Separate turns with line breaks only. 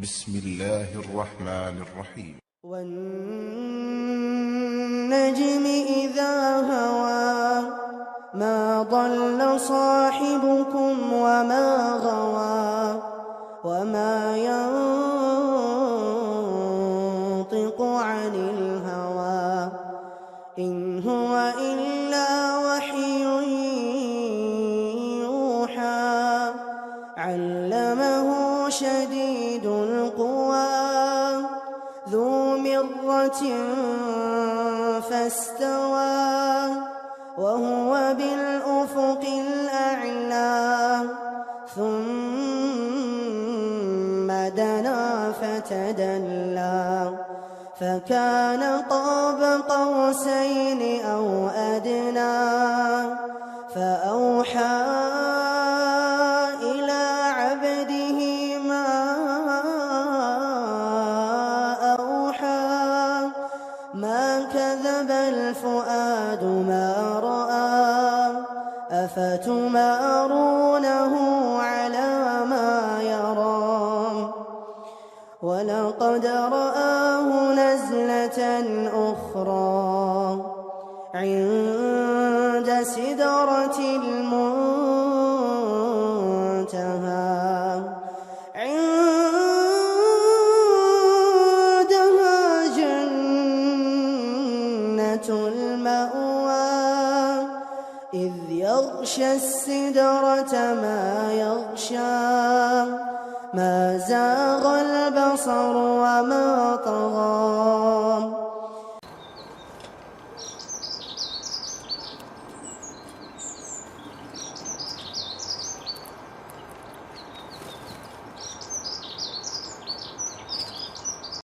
بسم الله الرحمن الرحيم.
والنجم إذا هوى ما ضل صاحبكم وما غوى وما ينطق عن الهوى إن هو إلا وحي يوحى علمه شديد القوى ذو مرة فاستوى وهو بالأفق الأعلى ثم دنا فتدلى فكان قاب قوسين أو أدنى فأوحى إلى عبده ما أوحى ما كذب الفؤاد ما رأى أفتمارونه على ما يرى ولقد رآه نزلة أخرى عند سدرة المنتهى عندها جنة المأوى إذ يغشى السدرة ما يغشى ما زاغ البصر وما طغى